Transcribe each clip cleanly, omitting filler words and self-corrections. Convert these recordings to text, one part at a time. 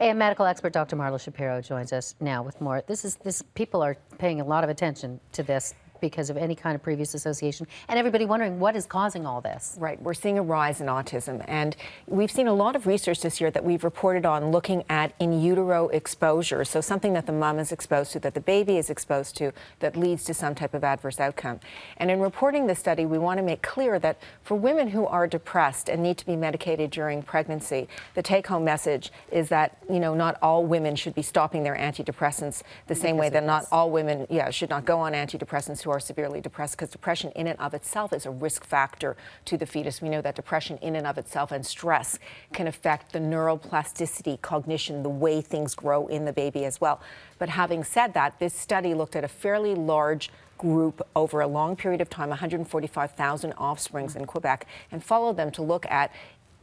And medical expert Dr. Marla Shapiro joins us now with more. People are paying a lot of attention to this because of any kind of previous association, and everybody wondering what is causing all this. Right, we're seeing a rise in autism, and we've seen a lot of research this year that we've reported on looking at in utero exposure, so something that the mom is exposed to, that the baby is exposed to, that leads to some type of adverse outcome. And in reporting this study, we want to make clear that for women who are depressed and need to be medicated during pregnancy, the take-home message is that, not all women should be stopping their antidepressants the same way that not all women, should not go on antidepressants who are severely depressed, because depression in and of itself is a risk factor to the fetus. We know that depression in and of itself and stress can affect the neuroplasticity, cognition, the way things grow in the baby as well. But having said that, this study looked at a fairly large group over a long period of time, 145,000 offsprings in Quebec, and followed them to look at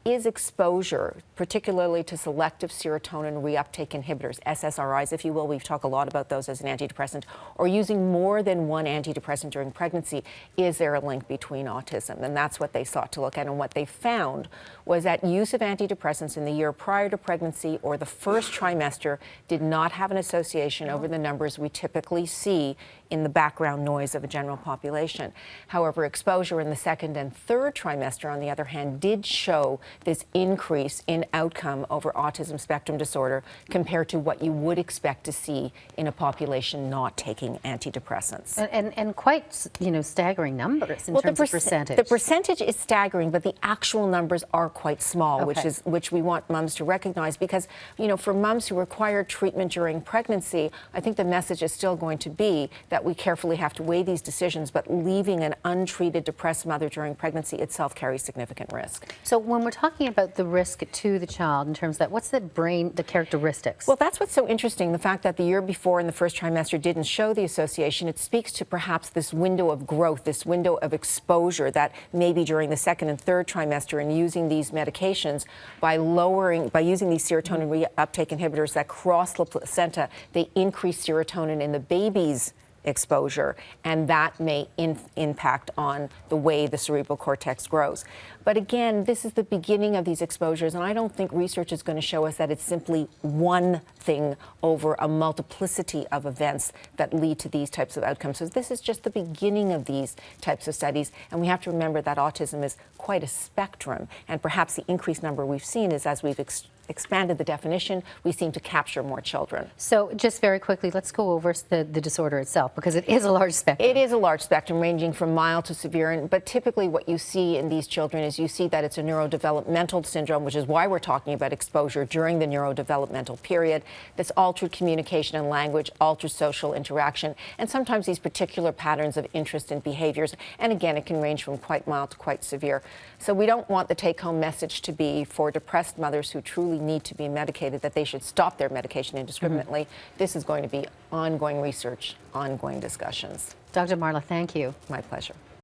is exposure, particularly to selective serotonin reuptake inhibitors, SSRIs, if you will, we've talked a lot about those as an antidepressant, or using more than one antidepressant during pregnancy, is there a link between autism? And that's what they sought to look at. And what they found was that use of antidepressants in the year prior to pregnancy or the first trimester did not have an association over the numbers we typically see in the background noise of a general population. However, exposure in the second and third trimester, on the other hand, did show this increase in outcome over autism spectrum disorder compared to what you would expect to see in a population not taking antidepressants. And quite, staggering numbers in terms of percentage. The percentage is staggering, but the actual numbers are quite small, okay. which we want mums to recognize, because, for mums who require treatment during pregnancy, I think the message is still going to be that we carefully have to weigh these decisions, but leaving an untreated depressed mother during pregnancy itself carries significant risk. So when we're talking about the risk to the child in terms of that, what's the characteristics? Well, that's what's so interesting. The fact that the year before in the first trimester didn't show the association, it speaks to perhaps this window of growth, this window of exposure that maybe during the second and third trimester, and using these medications by using these serotonin reuptake inhibitors that cross the placenta, they increase serotonin in the baby's exposure, and that may impact on the way the cerebral cortex grows. But again, this is the beginning of these exposures, and I don't think research is going to show us that it's simply one thing over a multiplicity of events that lead to these types of outcomes. So this is just the beginning of these types of studies, and we have to remember that autism is quite a spectrum, and perhaps the increased number we've seen is as we've expanded the definition, we seem to capture more children. So just very quickly, let's go over the disorder itself, because it is a large spectrum. It is a large spectrum, ranging from mild to severe, but typically what you see in these children is you see that it's a neurodevelopmental syndrome, which is why we're talking about exposure during the neurodevelopmental period. This altered communication and language, altered social interaction, and sometimes these particular patterns of interest and behaviors. And again, it can range from quite mild to quite severe. So we don't want the take-home message to be for depressed mothers who truly need to be medicated that they should stop their medication indiscriminately. Mm-hmm. This is going to be ongoing research, ongoing discussions. Dr. Marla, thank you. My pleasure.